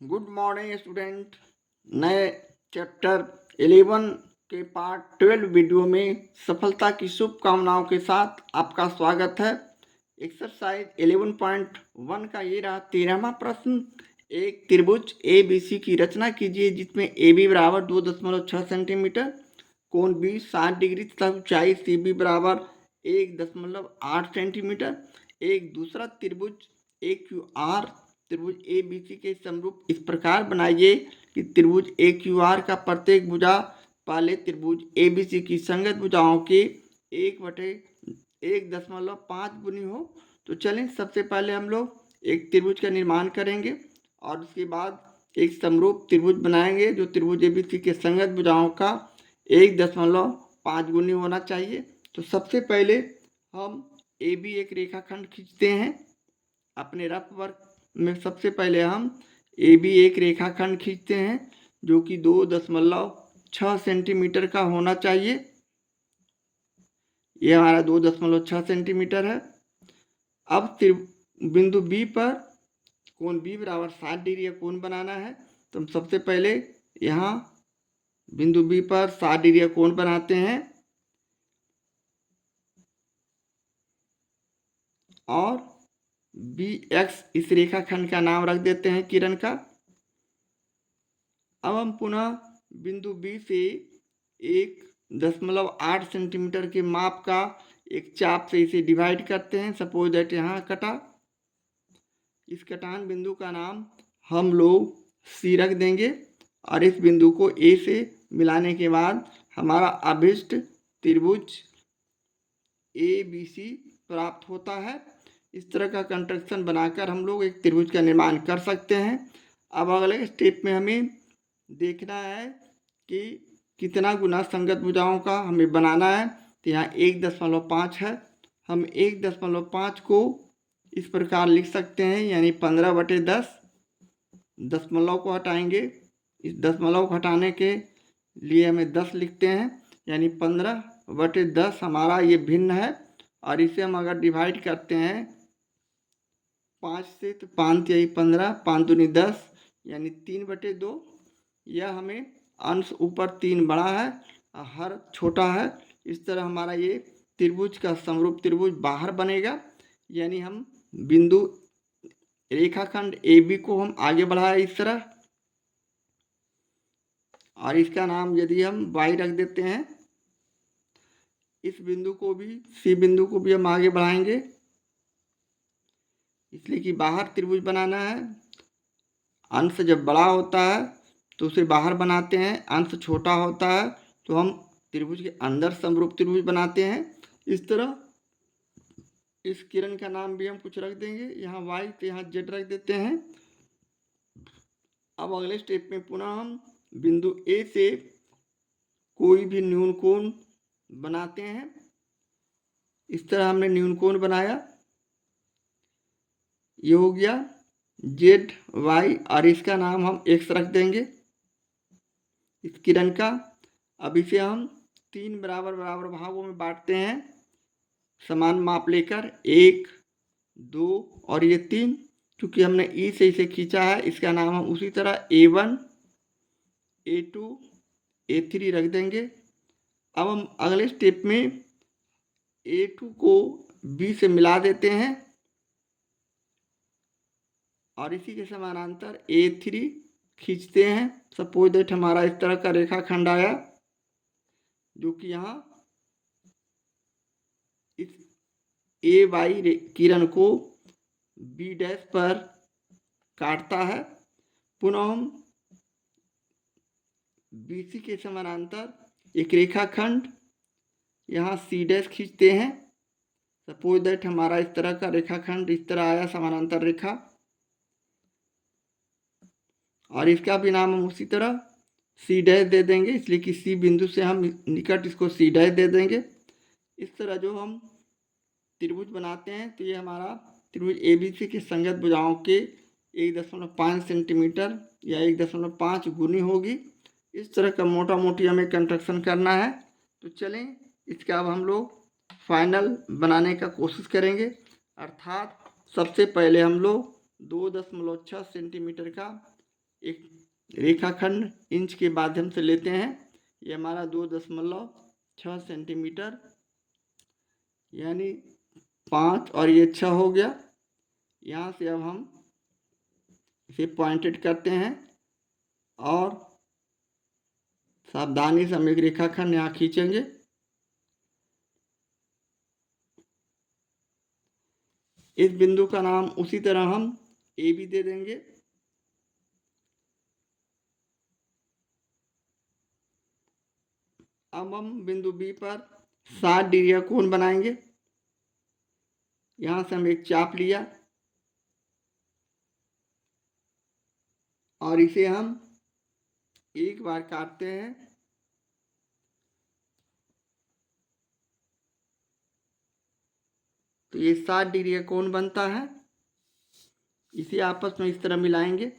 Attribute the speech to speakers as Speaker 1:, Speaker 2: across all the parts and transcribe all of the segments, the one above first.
Speaker 1: Good morning student. नए chapter 11 के part 12 video में सफलता की शुभकामनाओं के साथ आपका स्वागत है। एक्सरसाइज 11.1 का ये रहा 13वां प्रश्न। एक त्रिभुज ए बी सी की रचना कीजिए जिसमें ए बी बराबर 2.6 सेंटीमीटर, कोण बी 60 डिग्री तथा ऊंचाई सी बी बराबर 1.8 सेंटीमीटर। एक दूसरा त्रिभुज ए क्यू आर त्रिभुज ए बी सी के समरूप इस प्रकार बनाइए कि त्रिभुज ए क्यू आर का प्रत्येक भुजा पहले त्रिभुज ए बी सी की संगत भुजाओं के 1/1.5 गुनी हो। तो चलें, सबसे पहले हम लोग एक त्रिभुज का निर्माण करेंगे और उसके बाद एक समरूप त्रिभुज बनाएंगे जो त्रिभुज ए बी सी के संगत भुजाओं का 1.5 गुनी होना चाहिए। तो सबसे पहले हम ए बी एक रेखाखंड खींचते हैं अपने रफ वर्क में। सबसे पहले हम ए बी एक रेखाखंड खींचते हैं जो कि 2.6 सेंटीमीटर का होना चाहिए। यह हमारा 2.6 सेंटीमीटर है। अब बिंदु बी पर कोण बी बराबर 60 डिग्री का कोण बनाना है। तो हम सबसे पहले यहाँ बिंदु बी पर 60 डिग्री का कोण बनाते हैं और बी एक्स इस रेखाखंड का नाम रख देते हैं किरण का। अब हम पुनः बिंदु बी से 1.8 सेंटीमीटर के माप का एक चाप से इसे डिवाइड करते हैं। सपोज दैट यहाँ कटा, इस कटान बिंदु का नाम हम लोग सी रख देंगे और इस बिंदु को ए से मिलाने के बाद हमारा अभिष्ट त्रिभुज ए बी सी प्राप्त होता है। इस तरह का कंस्ट्रक्शन बनाकर हम लोग एक त्रिभुज का निर्माण कर सकते हैं। अब अगले स्टेप में हमें देखना है कि कितना गुना संगत भुजाओं का हमें बनाना है। तो यहाँ 1.5 है। हम 1.5 को इस प्रकार लिख सकते हैं, यानी 15/10। दशमलव को हटाएंगे, इस दशमलव को हटाने के लिए हमें 10 लिखते हैं, यानी 15/10 हमारा ये भिन्न है। और इसे हम अगर डिवाइड करते हैं 5 से तो 5 यही 15, 5 दूनी 10, यानी 3/2। यह हमें अंश ऊपर 3 बड़ा है और हर छोटा है। इस तरह हमारा ये त्रिभुज का समरूप त्रिभुज बाहर बनेगा। यानी हम बिंदु रेखाखंड ए बी को हम आगे बढ़ाए इस तरह, और इसका नाम यदि हम वाई रख देते हैं। इस बिंदु को भी, सी बिंदु को भी हम आगे बढ़ाएंगे, इसलिए कि बाहर त्रिभुज बनाना है। अंश जब बड़ा होता है तो उसे बाहर बनाते हैं, अंश छोटा होता है तो हम त्रिभुज के अंदर समरूप त्रिभुज बनाते हैं। इस तरह इस किरण का नाम भी हम कुछ रख देंगे, यहाँ वाई तो यहाँ जेड रख देते हैं। अब अगले स्टेप में पुनः हम बिंदु ए से कोई भी न्यून कोण बनाते हैं। इस तरह हमने न्यून कोण बनाया, ये हो गया जेड वाई, और इसका नाम हम एक्स रख देंगे इस किरण का। अब इसे हम 3 बराबर बराबर भागों में बांटते हैं समान माप लेकर, 1, 2 और ये 3। क्योंकि हमने ई से इसे खींचा है, इसका नाम हम उसी तरह A1, A2, A3 रख देंगे। अब हम अगले स्टेप में A2 को B से मिला देते हैं और इसी के समानांतर A3 खींचते हैं। सपोज दैट हमारा इस तरह का रेखाखंड आया जो कि यहाँ इस ए वाई किरण को बी डैश पर काटता है। पुनः हम BC के समानांतर एक रेखाखंड यहाँ सी डैश खींचते हैं। सपोज दैट हमारा इस तरह का रेखाखंड इस तरह आया, समानांतर रेखा, और इसका भी नाम हम उसी तरह सी डैश दे देंगे, इसलिए कि सी बिंदु से हम निकट इसको सी डैश दे देंगे। इस तरह जो हम त्रिभुज बनाते हैं तो ये हमारा त्रिभुज ABC के संगत भुजाओं के 1.5 सेंटीमीटर या 1.5 गुनी होगी। इस तरह का मोटा मोटी हमें कंस्ट्रक्शन करना है। तो चलें, इसका अब हम लोग फाइनल बनाने का कोशिश करेंगे। अर्थात सबसे पहले हम लोग 2.6 सेंटीमीटर का एक रेखाखंड इंच के माध्यम से लेते हैं। ये हमारा 2.6 सेंटीमीटर यानी 5 और ये 6 हो गया। यहाँ से अब हम इसे पॉइंटेड करते हैं और सावधानी से हम एक रेखाखंड यहाँ खींचेंगे। इस बिंदु का नाम उसी तरह हम ए भी दे देंगे। अब हम बिंदु बी पर 60 डिग्री का कोण बनाएंगे। यहाँ से हम एक चाप लिया और इसे हम एक बार काटते हैं। तो ये 60 डिग्री का कोण बनता है। इसे आपस में इस तरह मिलाएंगे।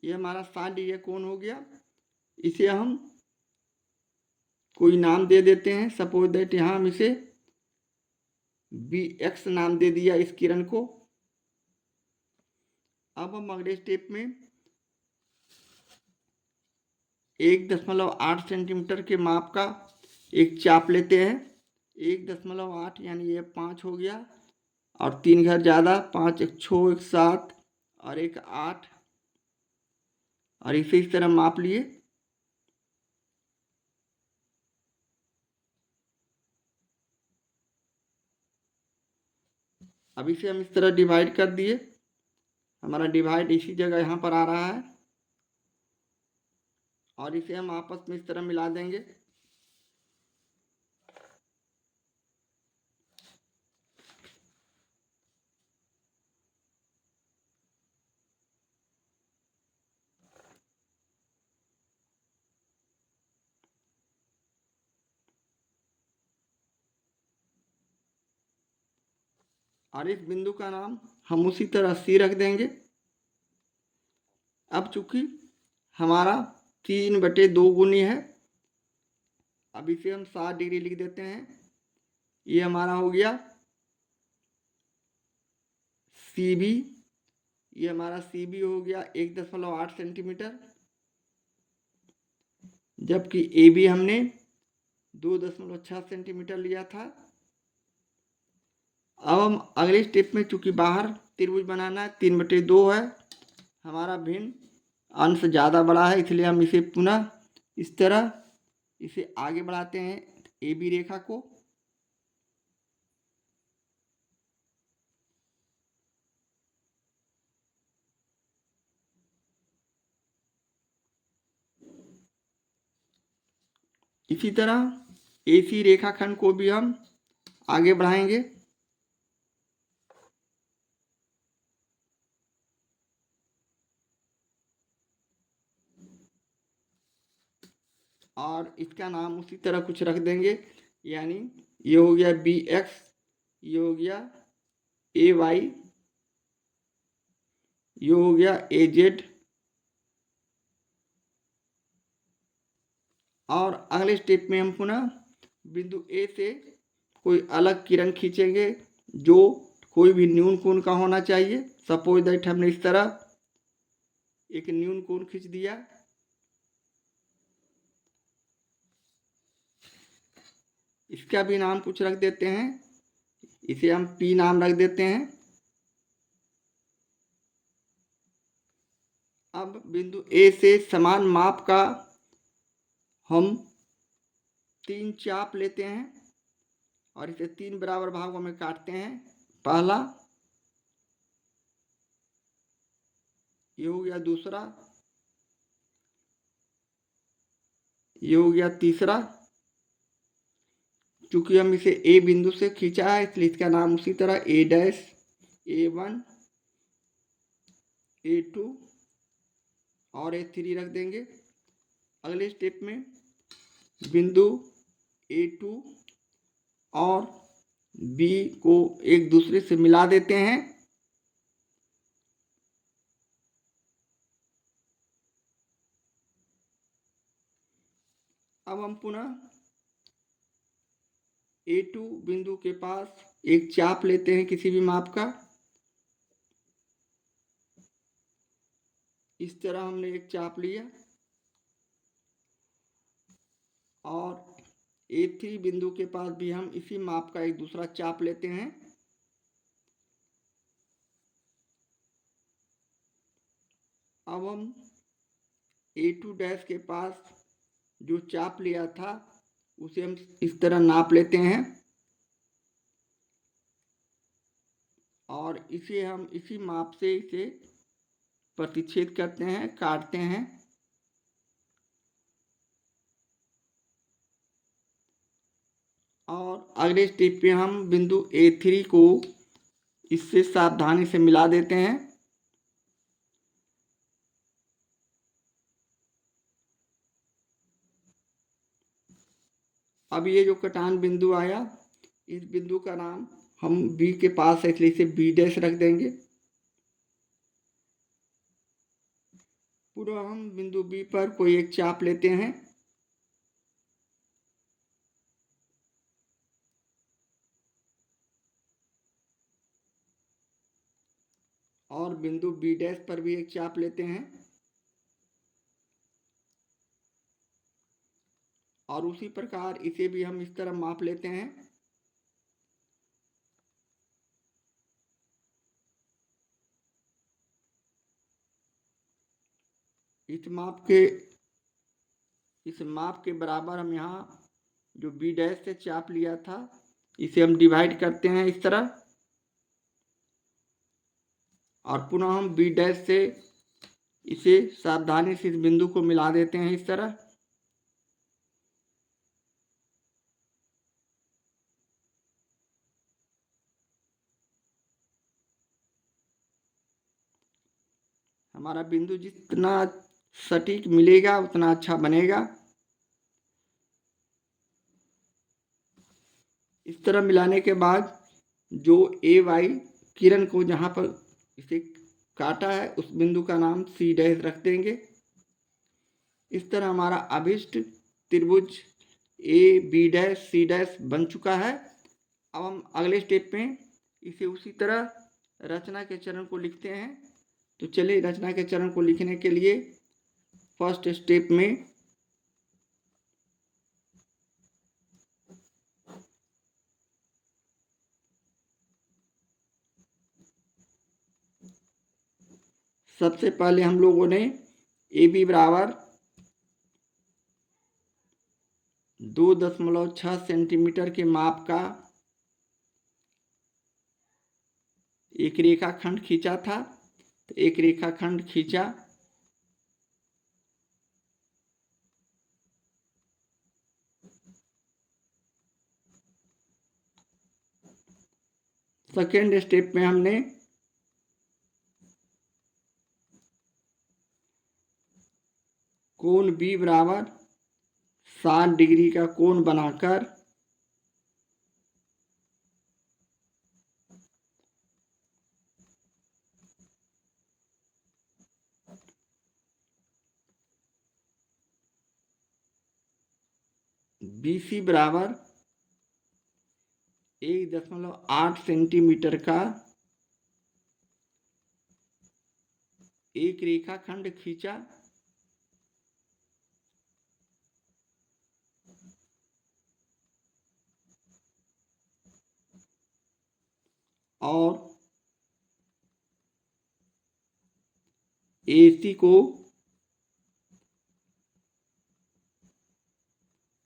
Speaker 1: ये हमारा 60 डिग्री का कोण हो गया। इसे हम कोई नाम दे देते हैं। सपोज दैट यहाँ हम इसे BX नाम दे दिया इस किरण को। अब हम अगले स्टेप में 1.8 सेंटीमीटर के माप का एक चाप लेते हैं। 1.8 यानी ये 5 हो गया और 3 घर ज़्यादा, 5 एक 6 एक 7 और एक 8 और इसे इस तरह माप लिए। अब इसे हम इस तरह डिवाइड कर दिए। हमारा डिवाइड इसी जगह यहाँ पर आ रहा है और इसे हम आपस में इस तरह मिला देंगे। और इस बिंदु का नाम हम उसी तरह C रख देंगे। अब चूंकि हमारा 3/2 गुनी है, अब इसे हम 60 डिग्री लिख देते हैं। ये हमारा हो गया CB। ये हमारा CB हो गया 1.8 सेंटीमीटर, जबकि AB हमने 2.6 सेंटीमीटर लिया था। अब हम अगले स्टेप में चूंकि बाहर त्रिभुज बनाना है, 3/2 है, हमारा भिन्न अंश ज़्यादा बड़ा है, इसलिए हम इसे पुनः इस तरह इसे आगे बढ़ाते हैं AB रेखा को। इसी तरह AC रेखाखंड को भी हम आगे बढ़ाएंगे। और इसका नाम उसी तरह कुछ रख देंगे, यानी ये हो गया BX, ये हो गया AY, ये हो गया AZ। और अगले स्टेप में हम पुनः बिंदु A से कोई अलग किरण खींचेंगे जो कोई भी न्यून कोण का होना चाहिए। सपोज दैट हमने इस तरह एक न्यून कोण खींच दिया। इसका भी नाम कुछ रख देते हैं, इसे हम P नाम रख देते हैं। अब बिंदु A से समान माप का हम 3 चाप लेते हैं और इसे 3 बराबर भागों में काटते हैं। पहला, ये हो गया दूसरा, ये हो गया तीसरा। चूंकि हम इसे A बिंदु से खींचा है, इसलिए इसका नाम उसी तरह A', A1, A2 और A3 रख देंगे। अगले स्टेप में बिंदु A2 और B को एक दूसरे से मिला देते हैं। अब हम पुनः A2 बिंदु के पास एक चाप लेते हैं किसी भी माप का। इस तरह हमने एक चाप लिया और A3 बिंदु के पास भी हम इसी माप का एक दूसरा चाप लेते हैं। अब हम A2 डैश के पास जो चाप लिया था उसे हम इस तरह नाप लेते हैं और इसे हम इसी माप से इसे प्रतिच्छेद करते हैं, काटते हैं। और अगले स्टेप पे हम बिंदु A3 को इससे सावधानी से मिला देते हैं। अब ये जो कटान बिंदु आया, इस बिंदु का नाम हम B के पास है इसलिए इसे B डैश रख देंगे। पूरा हम बिंदु B पर कोई एक चाप लेते हैं और बिंदु B डैश पर भी एक चाप लेते हैं और उसी प्रकार इसे भी हम इस तरह माप लेते हैं। इस माप के बराबर हम यहाँ जो B डैश से चाप लिया था इसे हम डिवाइड करते हैं इस तरह और पुनः हम B डैश से इसे सावधानी से इस बिंदु को मिला देते हैं इस तरह। हमारा बिंदु जितना सटीक मिलेगा उतना अच्छा बनेगा। इस तरह मिलाने के बाद जो AY किरण को जहाँ पर इसे काटा है उस बिंदु का नाम C डैश रख देंगे। इस तरह हमारा अभिष्ट त्रिभुज AB डैश C डैश बन चुका है। अब हम अगले स्टेप में इसे उसी तरह रचना के चरण को लिखते हैं। तो चलिए रचना के चरण को लिखने के लिए फर्स्ट स्टेप में सबसे पहले हम लोगों ने AB बराबर 2.6 सेंटीमीटर के माप का एक रेखाखंड खींचा था। तो एक रेखाखंड खींचा सेकेंड स्टेप में हमने कोण B बराबर 60 डिग्री का कोण बनाकर BC बराबर 1.8 सेंटीमीटर का एक रेखाखंड खींचा और AC को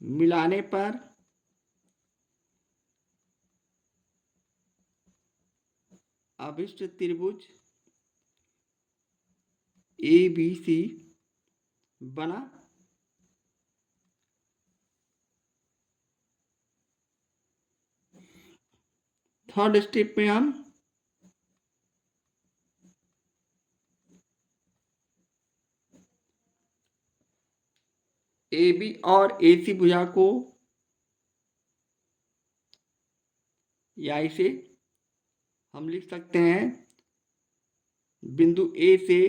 Speaker 1: मिलाने पर अभिष्ट त्रिभुज ABC बना। थर्ड स्टेप में हम AB और AC भुजा को या इसे हम लिख सकते हैं बिंदु A से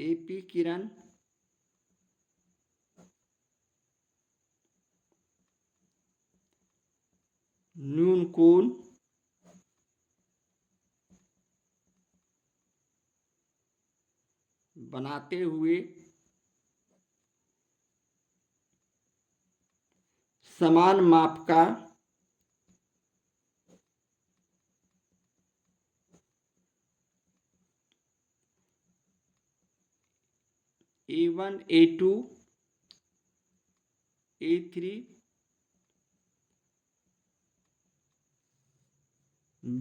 Speaker 1: AP किरण, न्यून कोण बनाते हुए समान माप का A1 A2 A3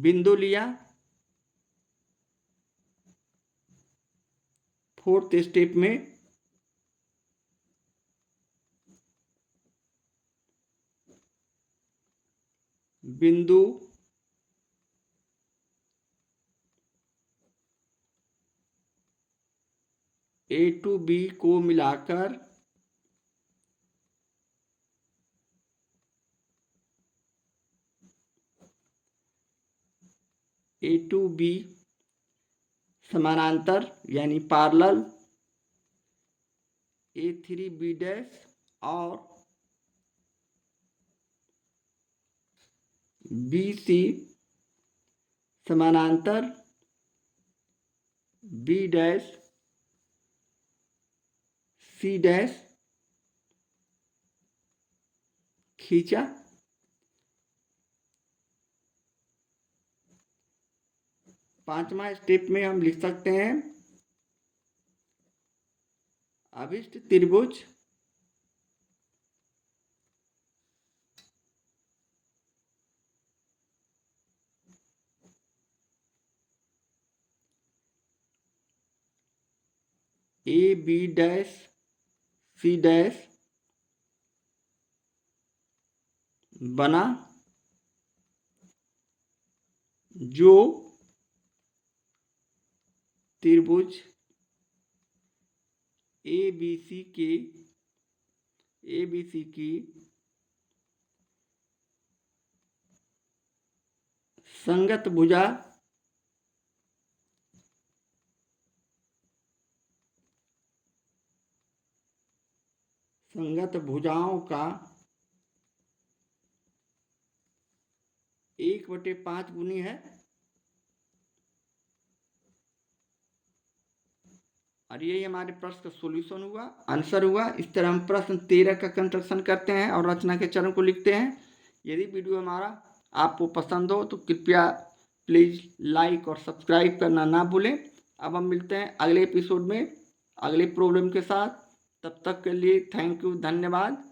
Speaker 1: बिंदु लिया। फोर्थ स्टेप में बिंदु A to B को मिलाकर A to B समानांतर यानी पैरेलल A3B डैश और BC समानांतर B डैश C डैश खींचा। पांचवा स्टेप में हम लिख सकते हैं अभिष्ट त्रिभुज AB डैश C डैश बना जो त्रिभुज ABC की संगत भुजाओं का 1/5 गुनी है। और यही हमारे प्रश्न का सॉल्यूशन हुआ, आंसर हुआ। इस तरह हम प्रश्न 13 का कंस्ट्रक्शन करते हैं और रचना के चरण को लिखते हैं। यदि वीडियो हमारा आपको पसंद हो तो कृपया प्लीज़ लाइक और सब्सक्राइब करना ना भूलें। अब हम मिलते हैं अगले एपिसोड में अगले प्रॉब्लम के साथ। तब तक के लिए थैंक यू, धन्यवाद।